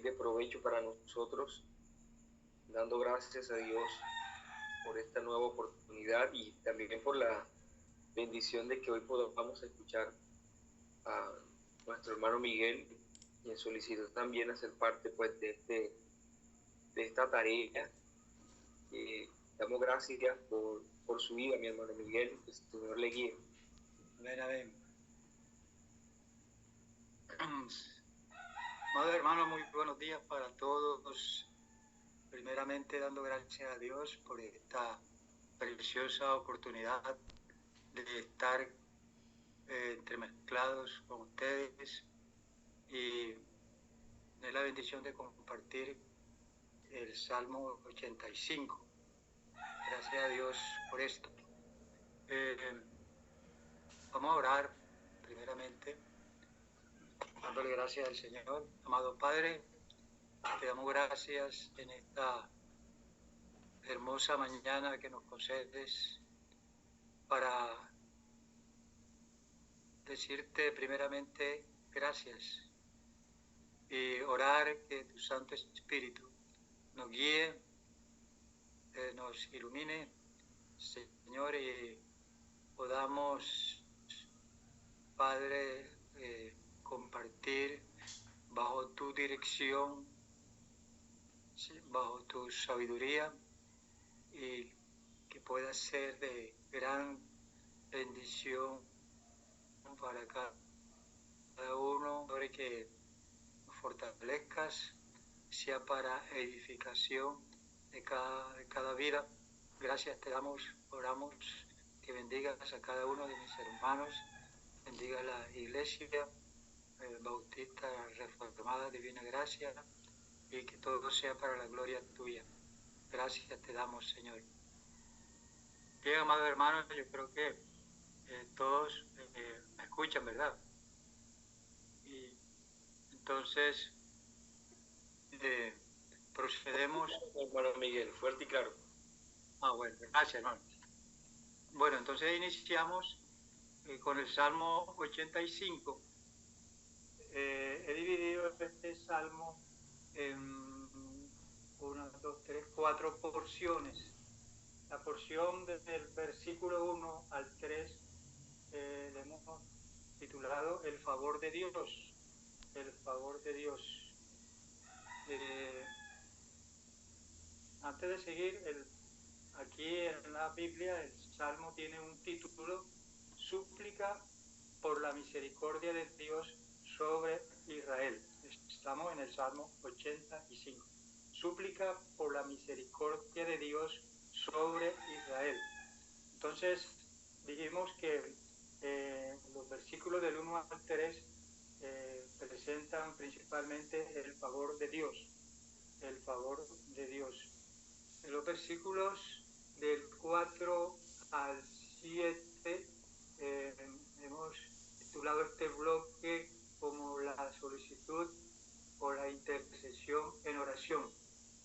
de provecho para nosotros, dando gracias a Dios por esta nueva oportunidad y también por la bendición de que hoy podamos escuchar a nuestro hermano Miguel, quien solicitó también hacer parte pues de esta tarea. Damos gracias por su vida, mi hermano Miguel, que el Señor le guíe. Amén, amén. Amados hermanos, muy buenos días para todos. Primeramente dando gracias a Dios por esta preciosa oportunidad de estar entremezclados con ustedes y de la bendición de compartir el Salmo 85. Gracias a Dios por esto. Vamos a orar primeramente, dándole gracias al Señor. Amado Padre, te damos gracias en esta hermosa mañana que nos concedes para decirte primeramente gracias y orar que tu Santo Espíritu nos guíe, nos ilumine, Señor, y podamos, Padre, compartir bajo tu dirección, bajo tu sabiduría, y que pueda ser de gran bendición para cada uno, que nos fortalezcas, sea para edificación de cada vida. Gracias te damos, oramos que bendigas a cada uno de mis hermanos, bendiga la iglesia bautista reformada Divina Gracia, y que todo sea para la gloria tuya. Gracias te damos, Señor. Bien, amados hermanos, yo creo que todos me escuchan, ¿verdad? Y entonces procedemos. Hermano Miguel, fuerte y claro. Bueno, gracias, hermano. Bueno, entonces iniciamos con el Salmo 85. He dividido este Salmo en 1, 2, 3, 4 porciones. La porción del versículo 1 al 3 le hemos titulado El favor de Dios. El favor de Dios. Antes de seguir, aquí en la Biblia el Salmo tiene un título: Súplica por la misericordia de Dios sobre Israel. Estamos en el Salmo 85. Súplica por la misericordia de Dios sobre Israel. Entonces dijimos que los versículos del 1 al 3 presentan principalmente el favor de Dios. El favor de Dios. En los versículos del 4 al 7 hemos titulado este bloque como la solicitud o la intercesión en oración,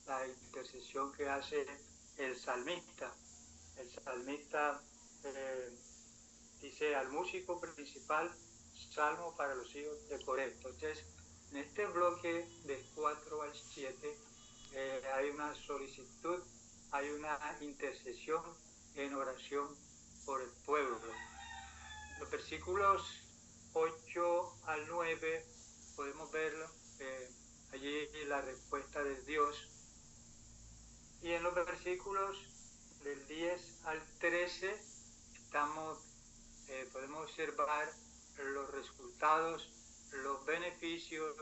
la intercesión que hace el salmista. El salmista dice al músico principal, salmo para los hijos de Coré. Entonces, en este bloque del 4 al 7 hay una solicitud, hay una intercesión en oración por el pueblo. Los versículos 8 al 9 podemos ver allí la respuesta de Dios, y en los versículos del 10 al 13 podemos observar los resultados, los beneficios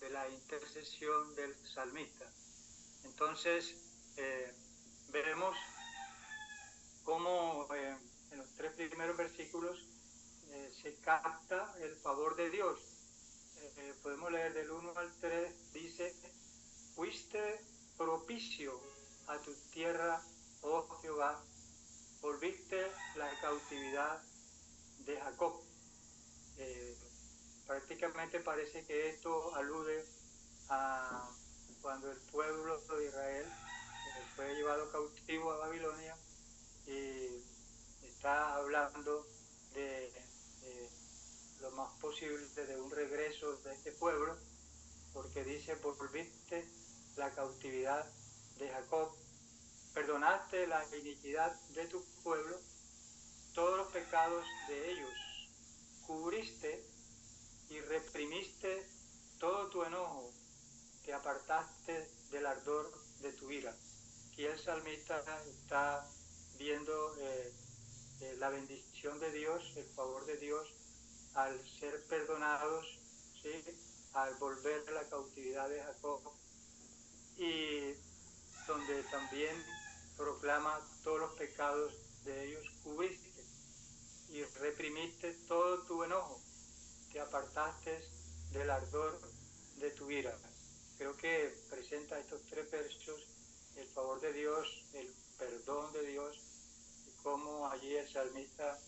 de la intercesión del salmista. Entonces vemos cómo en los 3 primeros versículos se capta el favor de Dios. Podemos leer del 1 al 3, dice: fuiste propicio a tu tierra, oh Jehová, volviste la cautividad de Jacob. Prácticamente parece que esto alude a cuando el pueblo de Israel fue llevado cautivo a Babilonia, y está hablando de lo más posible de un regreso de este pueblo. porque dice, volviste la cautividad de Jacob, perdonaste la iniquidad de tu pueblo, todos los pecados de ellos, cubriste y reprimiste todo tu enojo, te apartaste del ardor de tu ira. Aquí el salmista está viendo la bendición de Dios, el favor de Dios, al ser perdonados, ¿sí?, al volver a la cautividad de Jacob, y donde también proclama todos los pecados de ellos cubriste y reprimiste todo tu enojo, te apartaste del ardor de tu ira. Creo que presenta estos tres versos el favor de Dios, el perdón de Dios, y cómo allí el salmista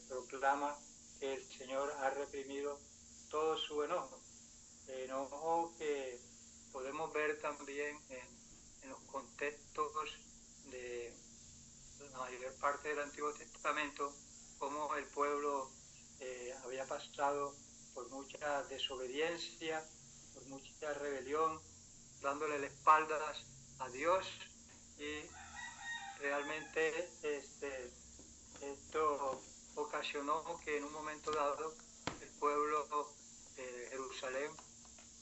proclama que el Señor ha reprimido todo su enojo que podemos ver también en los contextos de la mayor parte del Antiguo Testamento, cómo el pueblo había pasado por mucha desobediencia, por mucha rebelión, dándole las espaldas a Dios, y realmente esto ocasionó que en un momento dado el pueblo de Jerusalén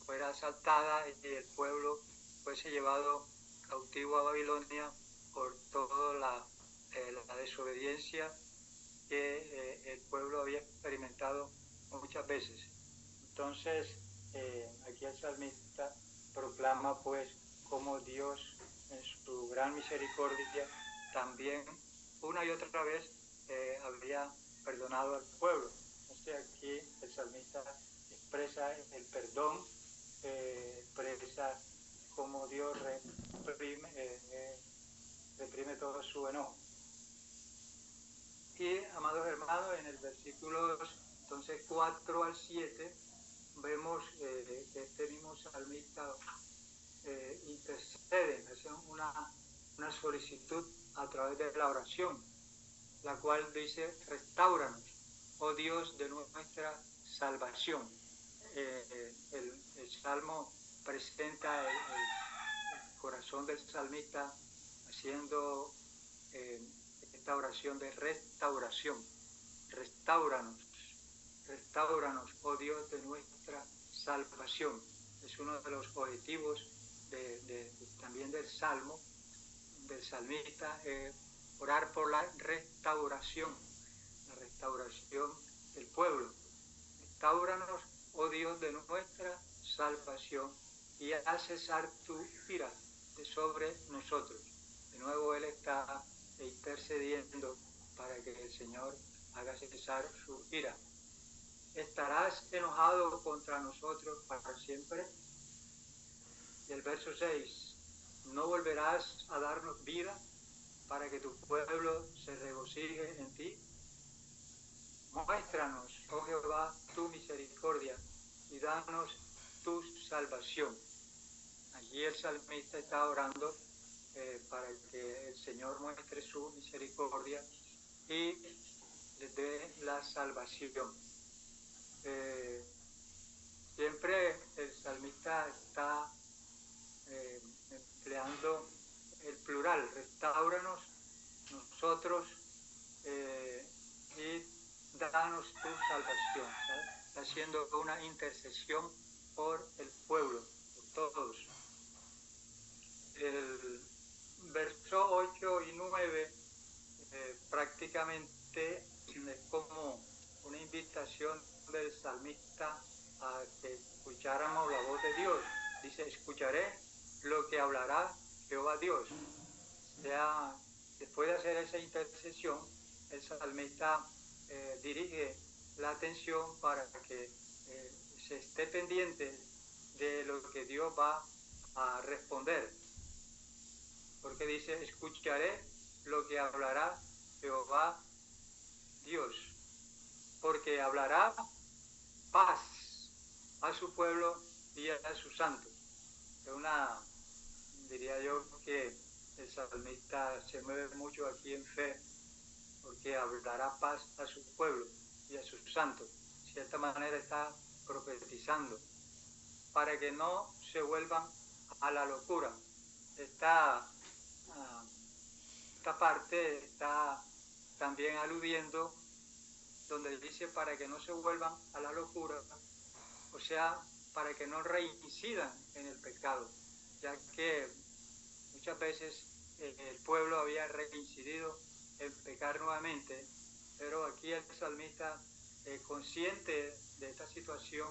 fuera asaltada y el pueblo fuese llevado cautivo a Babilonia por toda la desobediencia que el pueblo había experimentado muchas veces. Entonces, aquí el salmista proclama pues como Dios en su gran misericordia también una y otra vez había perdonado al pueblo. Entonces aquí el salmista expresa el perdón, expresa cómo Dios reprime todo su enojo. Y, amados hermanos, en el versículo entonces 4 al 7 vemos que este mismo salmista intercede, hace una solicitud a través de la oración, la cual dice: restáuranos, oh Dios de nuestra salvación. El salmo presenta el corazón del salmista haciendo esta oración de restauración. Restáuranos, oh Dios de nuestra salvación. Es uno de los objetivos también del salmo, del salmista, orar por la restauración del pueblo. Restáuranos, oh Dios de nuestra salvación, y haz cesar tu ira de sobre nosotros. De nuevo él está intercediendo para que el Señor haga cesar su ira. ¿Estarás enojado contra nosotros para siempre? Y el verso 6, ¿no volverás a darnos vida para que tu pueblo se regocije en ti? Muéstranos, oh Jehová, tu misericordia y danos tu salvación. Allí el salmista está orando para que el Señor muestre su misericordia y les dé la salvación. Siempre el salmista está empleando el plural: restáuranos, nosotros, y danos tu salvación. ¿Sabes? Está haciendo una intercesión por el pueblo, por todos. El verso 8 y 9 prácticamente es como una invitación del salmista a que escucháramos la voz de Dios. Dice: escucharé lo que hablará Jehová Dios. Ya después de hacer esa intercesión, el salmista dirige la atención para que se esté pendiente de lo que Dios va a responder. Porque dice: escucharé lo que hablará Jehová Dios, porque hablará paz a su pueblo y a sus santos. Diría yo que el salmista se mueve mucho aquí en fe, porque hablará paz a su pueblo y a sus santos. De cierta manera está profetizando para que no se vuelvan a la locura. Esta parte está también aludiendo donde dice para que no se vuelvan a la locura, o sea, para que no reincidan en el pecado, ya que muchas veces el pueblo había reincidido en pecar nuevamente, pero aquí el salmista, consciente de esta situación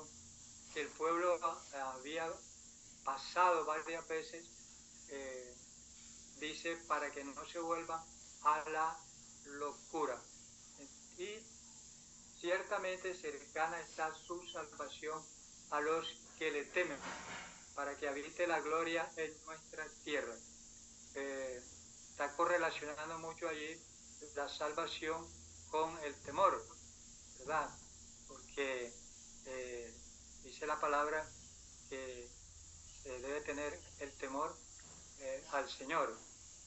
que el pueblo había pasado varias veces, dice para que no se vuelvan a la locura. Y ciertamente cercana está su salvación a los que le temen, para que habite la gloria en nuestra tierra. Está correlacionando mucho allí la salvación con el temor, ¿verdad? Porque dice la palabra que se debe tener el temor al Señor,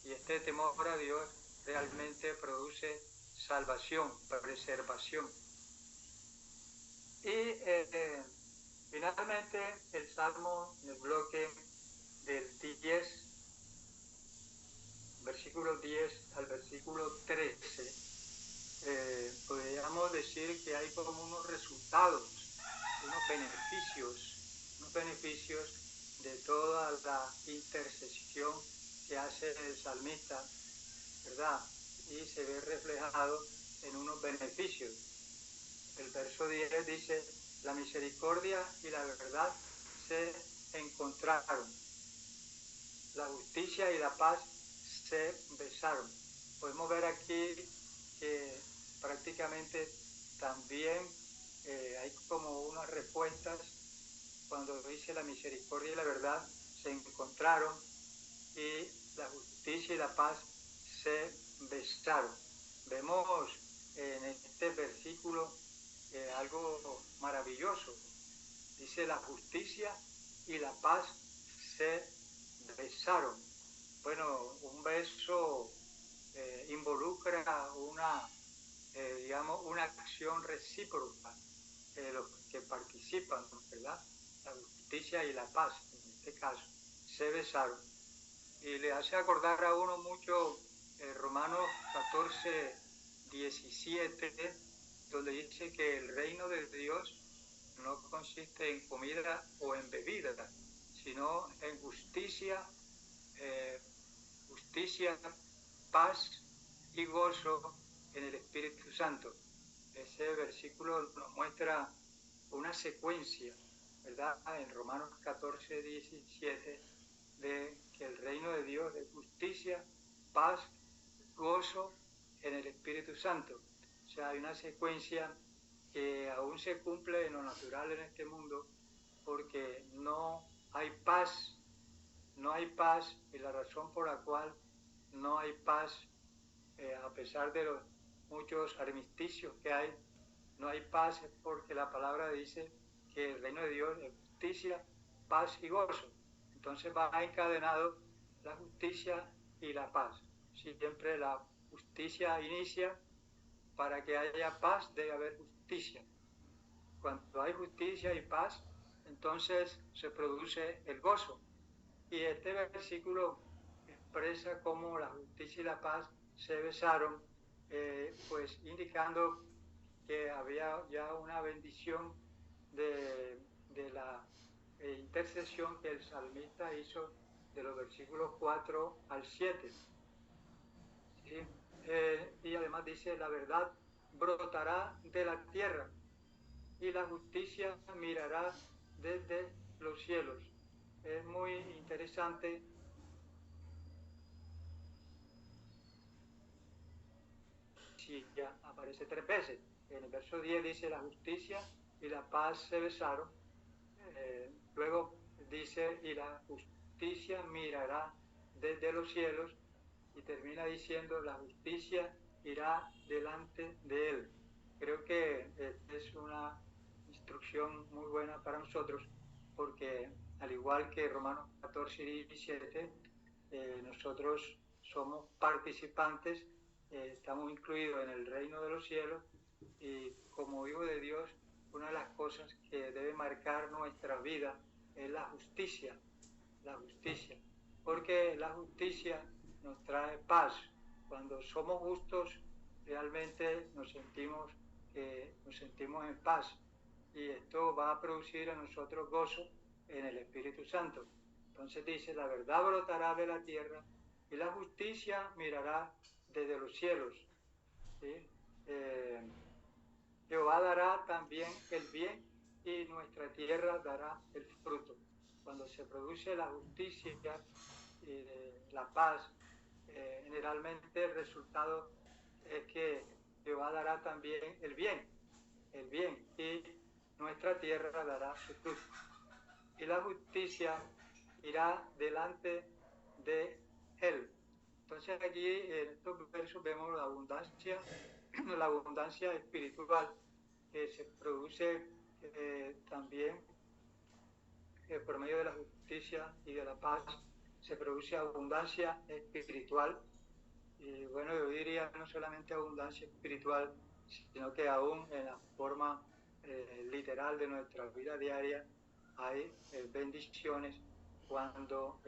y este temor a Dios realmente produce salvación, preservación. Y finalmente el Salmo en el bloque del 10, versículo 10 al versículo 13, podríamos decir que hay como unos resultados, unos beneficios de toda la intercesión que hace el salmista, ¿verdad? Y se ve reflejado en unos beneficios. El verso 10 dice, la misericordia y la verdad se encontraron, la justicia y la paz se besaron. Podemos ver aquí que prácticamente también hay como unas respuestas cuando dice la misericordia y la verdad se encontraron y la justicia y la paz se besaron. Vemos en este versículo algo maravilloso. Dice la justicia y la paz se besaron. Bueno, un beso involucra una acción recíproca de los que participan, ¿verdad? La justicia y la paz, en este caso, se besaron. Y le hace acordar a uno mucho Romanos 14, 17, donde dice que el reino de Dios no consiste en comida o en bebida, sino en justicia, paz y gozo en el Espíritu Santo. Ese versículo nos muestra una secuencia, ¿verdad? En Romanos 14, 17, de que el reino de Dios es justicia, paz, gozo en el Espíritu Santo. O sea, hay una secuencia que aún se cumple en lo natural en este mundo, porque no hay paz, y la razón por la cual no hay paz, a pesar de los muchos armisticios que hay, no hay paz es porque la palabra dice que el reino de Dios es justicia, paz y gozo. Entonces va encadenado la justicia y la paz. Siempre la justicia inicia, para que haya paz debe haber justicia. Cuando hay justicia y paz, entonces se produce el gozo. Y este versículo expresa cómo la justicia y la paz se besaron, pues indicando que había ya una bendición de la intercesión que el salmista hizo de los versículos 4 al 7. ¿Sí? Y además dice, la verdad brotará de la tierra y la justicia mirará desde los cielos. Es muy interesante. Sí, ya aparece 3 veces. En el verso 10 dice la justicia y la paz se besaron. Luego dice, y la justicia mirará desde los cielos, y termina diciendo, la justicia irá delante de él. Creo que es una instrucción muy buena para nosotros, porque al igual que Romanos 14 y 17, nosotros somos participantes, estamos incluidos en el reino de los cielos, y como hijo de Dios, una de las cosas que debe marcar nuestra vida es la justicia, porque la justicia nos trae paz. Cuando somos justos, realmente nos sentimos en paz, y esto va a producir en nosotros gozo en el Espíritu Santo. Entonces dice, la verdad brotará de la tierra y la justicia mirará desde los cielos. ¿Sí? Jehová dará también el bien y nuestra tierra dará el fruto. Cuando se produce la justicia y la paz, generalmente el resultado es que Jehová dará también el bien, y nuestra tierra dará su fruto. Y la justicia irá delante de él. Entonces aquí en estos versos vemos la abundancia espiritual que se produce también por medio de la justicia y de la paz. Se produce abundancia espiritual, y bueno, yo diría no solamente abundancia espiritual, sino que aún en la forma literal de nuestra vida diaria hay bendiciones cuando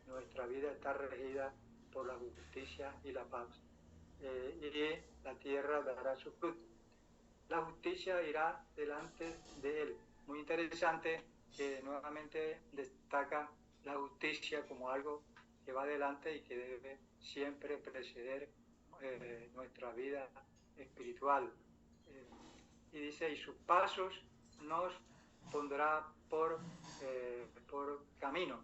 nuestra vida está regida por la justicia y la paz, y la tierra dará su fruto. La justicia irá delante de él. Muy interesante que nuevamente destaca la justicia como algo que va delante y que debe siempre preceder nuestra vida espiritual. Y dice, y sus pasos nos pondrá por camino,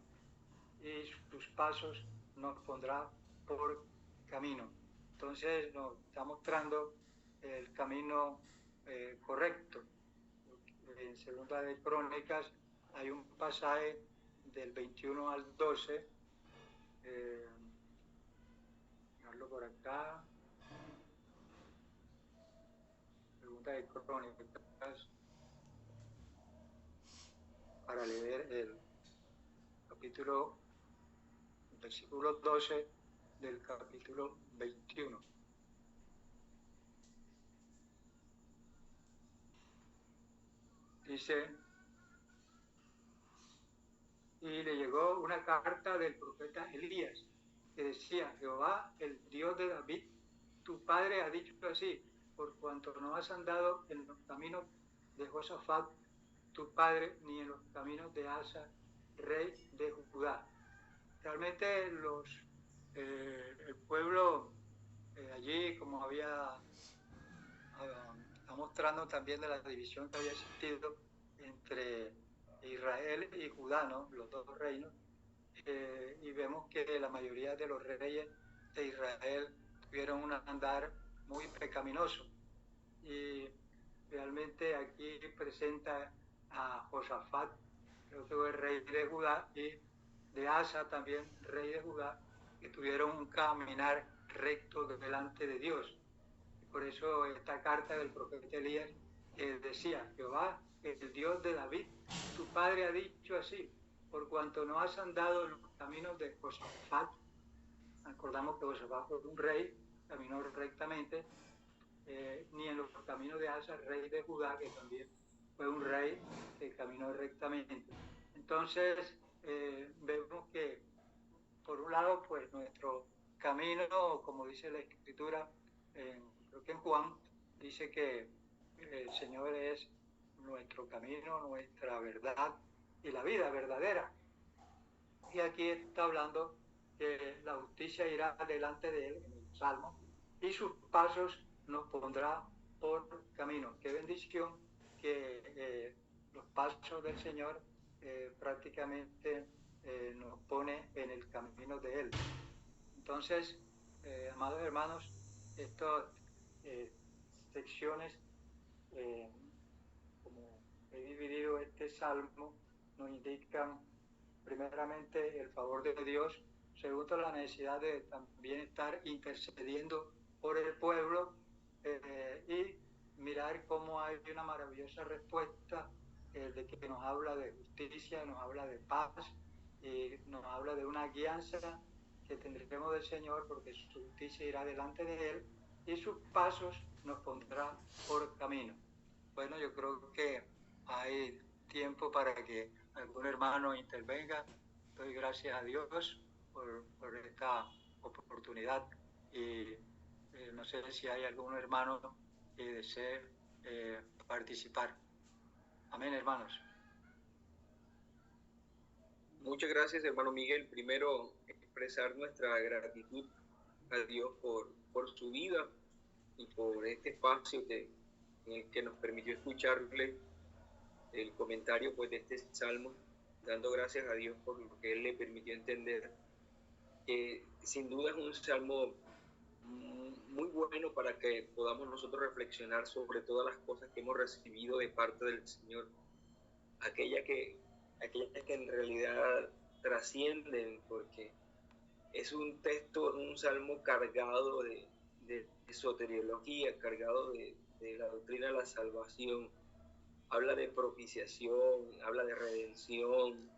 y sus pasos nos pondrá por camino. Entonces nos está mostrando el camino correcto. En Segunda de Crónicas hay un pasaje del 21 al 12, verlo por acá, Segunda de Crónicas, para leer el versículo 12 del capítulo 21. Dice, y le llegó una carta del profeta Elías, que decía, Jehová, el Dios de David, tu padre ha dicho así, por cuanto no has andado en los caminos de Josafat, tu padre, ni en los caminos de Asa, rey de Judá. Realmente el pueblo allí, como está mostrando también de la división que había existido entre Israel y Judá, ¿no? Los dos reinos, y vemos que la mayoría de los reyes de Israel tuvieron un andar muy pecaminoso, y realmente aquí presenta a Josafat, creo que fue el rey de Judá, y de Asa también, rey de Judá, que tuvieron un caminar recto delante de Dios. Por eso esta carta del profeta Elías decía, Jehová, el Dios de David, tu padre ha dicho así, por cuanto no has andado en los caminos de Josafat. Acordamos que Josafat fue un rey, caminó rectamente, ni en los caminos de Asa, rey de Judá, que también fue un rey que caminó rectamente. Entonces, vemos que, por un lado, pues nuestro camino, como dice la Escritura, creo que en Juan, dice que el Señor es nuestro camino, nuestra verdad y la vida verdadera. Y aquí está hablando que la justicia irá delante de él en el Salmo, y sus pasos nos pondrá por camino. Qué bendición que los pasos del Señor prácticamente nos pone en el camino de él. Entonces, amados hermanos, estas secciones, como he dividido este salmo, nos indican primeramente el favor de Dios, segundo la necesidad de también estar intercediendo por el pueblo, y mirar cómo hay una maravillosa respuesta de que nos habla de justicia, nos habla de paz, y nos habla de una guianza que tendremos del Señor, porque su justicia irá delante de él y sus pasos nos pondrá por camino. Bueno, yo creo que hay tiempo para que algún hermano intervenga. Doy gracias a Dios por esta oportunidad y no sé si hay algún hermano que desee participar. Amén, hermanos. Muchas gracias, hermano Miguel. Primero, expresar nuestra gratitud a Dios por su vida y por este espacio en el que nos permitió escucharle el comentario pues, de este salmo, dando gracias a Dios por lo que Él le permitió entender. Sin duda es un salmo muy bueno para que podamos nosotros reflexionar sobre todas las cosas que hemos recibido de parte del Señor, aquellas que en realidad trascienden, porque es un texto, un salmo cargado de soteriología, cargado de la doctrina de la salvación. Habla de propiciación, habla de redención,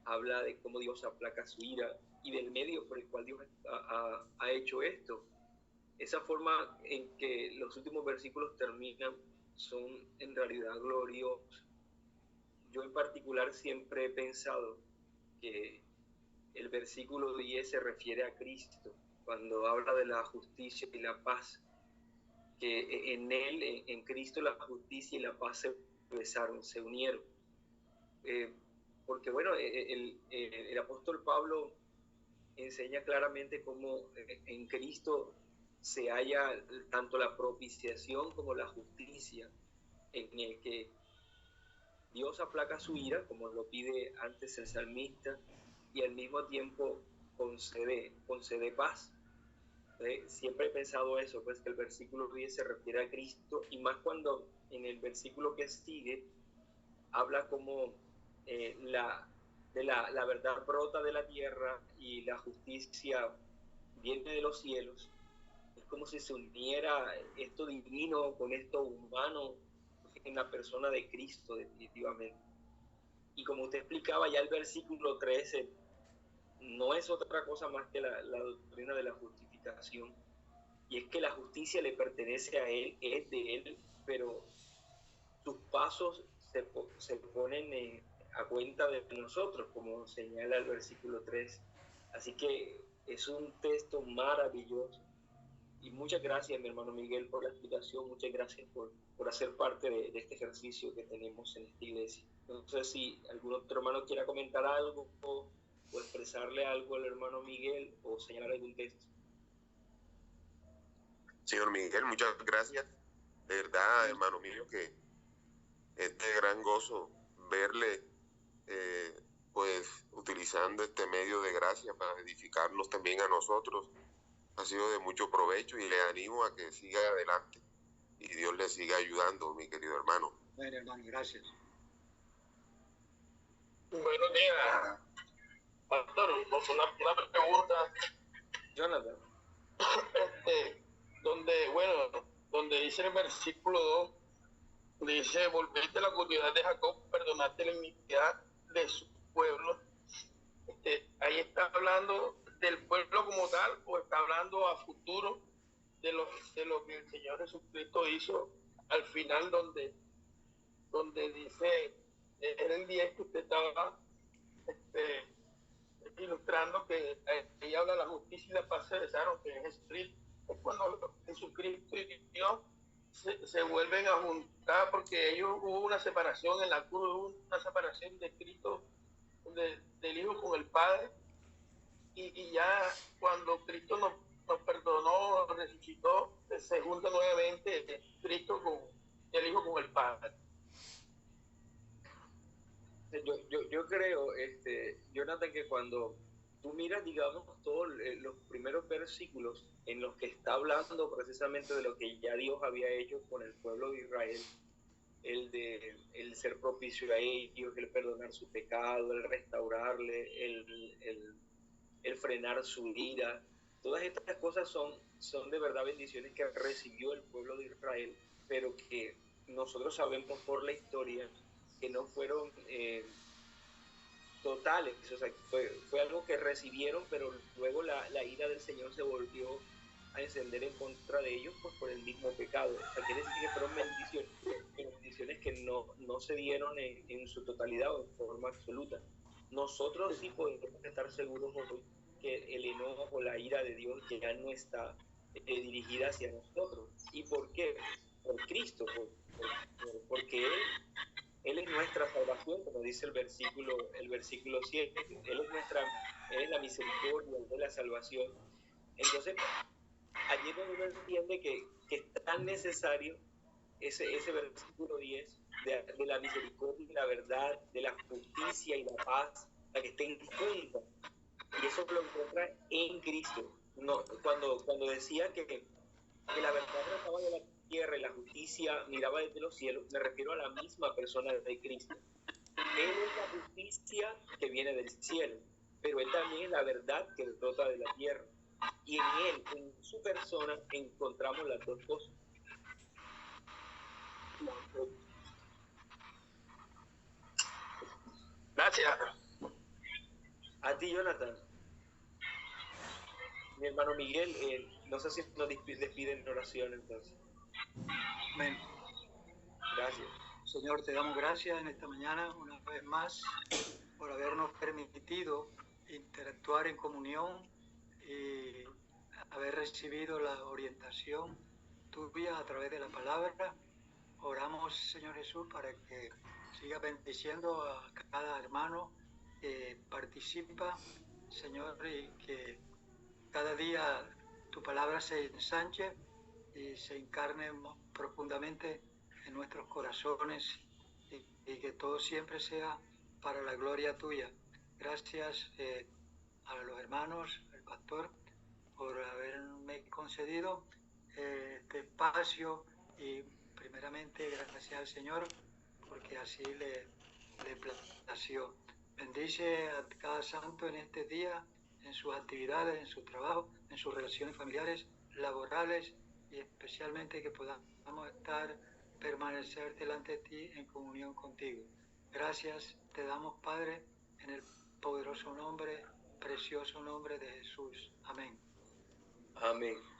habla de cómo Dios aplaca su ira y del medio por el cual Dios ha hecho esto. Esa forma en que los últimos versículos terminan son en realidad gloriosos. Yo en particular siempre he pensado que el versículo 10 se refiere a Cristo, cuando habla de la justicia y la paz, que en Él, en Cristo, la justicia y la paz se besaron, se unieron. Porque bueno, el apóstol Pablo enseña claramente cómo en Cristo se halla tanto la propiciación como la justicia, en el que Dios aplaca su ira, como lo pide antes el salmista, y al mismo tiempo concede paz. Siempre he pensado eso, pues que el versículo 10 se refiere a Cristo, y más cuando en el versículo que sigue habla como la verdad brota de la tierra y la justicia viene de los cielos. Es como si se uniera esto divino con esto humano en la persona de Cristo, definitivamente. Y como usted explicaba, ya el versículo 13 no es otra cosa más que la doctrina de la justificación. Y es que la justicia le pertenece a Él, es de Él, pero sus pasos se ponen a cuenta de nosotros, como señala el versículo 3. Así que es un texto maravilloso. Y muchas gracias, mi hermano Miguel, por la explicación. Muchas gracias por hacer parte de este ejercicio que tenemos en esta iglesia. No sé si algún otro hermano quiera comentar algo o expresarle algo al hermano Miguel o señalar algún texto. Señor Miguel, muchas gracias. De verdad, hermano mío, que es de gran gozo verle pues utilizando este medio de gracia para edificarnos también a nosotros. Ha sido de mucho provecho y le animo a que siga adelante y Dios le siga ayudando, mi querido hermano. Bueno, hermano, gracias. Buenos días, pastor. Una pregunta. Jonathan. Donde dice en el versículo 2, dice, volviste la cautividad de Jacob, perdonaste la iniquidad de su pueblo. Ahí está hablando del pueblo como tal, o está hablando a futuro de lo que el Señor Jesucristo hizo al final, donde dice, en el día que usted estaba ilustrando, que ahí habla la justicia y la paz se besaron, que es Jesucristo. Es cuando Jesucristo y Dios se vuelven a juntar, porque ellos hubo una separación en la cruz, hubo una separación de Cristo, del Hijo con el Padre, y ya cuando Cristo nos perdonó, nos resucitó, se junta nuevamente Cristo con el Hijo con el Padre. Yo creo, Jonathan, que cuando tú miras, digamos, todos los primeros versículos en los que está hablando precisamente de lo que ya Dios había hecho con el pueblo de Israel, el ser propicio a ellos, el perdonar su pecado, el restaurarle, el frenar su ira, todas estas cosas son de verdad bendiciones que recibió el pueblo de Israel, pero que nosotros sabemos por la historia que no fueron totales, o sea, fue algo que recibieron, pero luego la ira del Señor se volvió a encender en contra de ellos pues por el mismo pecado. O sea, quiere decir que fueron bendiciones que no se dieron en su totalidad o en forma absoluta. Nosotros sí podemos estar seguros hoy que el enojo, la ira de Dios ya no está dirigida hacia nosotros. ¿Y por qué? Por Cristo, porque Él es nuestra salvación, como dice el versículo 7. Él es la misericordia, Él es la salvación. Entonces, allí es donde uno entiende que es tan necesario ese versículo 10 de la misericordia y la verdad, de la justicia y la paz, la que estén juntas. Y eso lo encuentra en Cristo. No, cuando decía que la verdad trataba de la tierra y la justicia miraba desde los cielos, me refiero a la misma persona de Cristo. Él es la justicia que viene del cielo, pero Él también es la verdad que brota de la tierra. Y en Él, en su persona, encontramos las dos cosas. Gracias. A ti, Jonathan. Mi hermano Miguel, no sé si nos despiden en oración entonces. Amén. Gracias. Señor, te damos gracias en esta mañana una vez más por habernos permitido interactuar en comunión y haber recibido la orientación tuya a través de la palabra. Oramos, Señor Jesús, para que siga bendiciendo a cada hermano que participa, Señor, y que cada día tu palabra se ensanche y se encarne profundamente en nuestros corazones y que todo siempre sea para la gloria tuya. Gracias a los hermanos, al pastor, por haberme concedido este espacio y primeramente gracias al Señor porque así le plació. Bendice a cada santo en este día, en sus actividades, en su trabajo, en sus relaciones familiares, laborales y especialmente que podamos permanecer delante de ti en comunión contigo. Gracias te damos, Padre, en el poderoso nombre, precioso nombre de Jesús. Amén. Amén.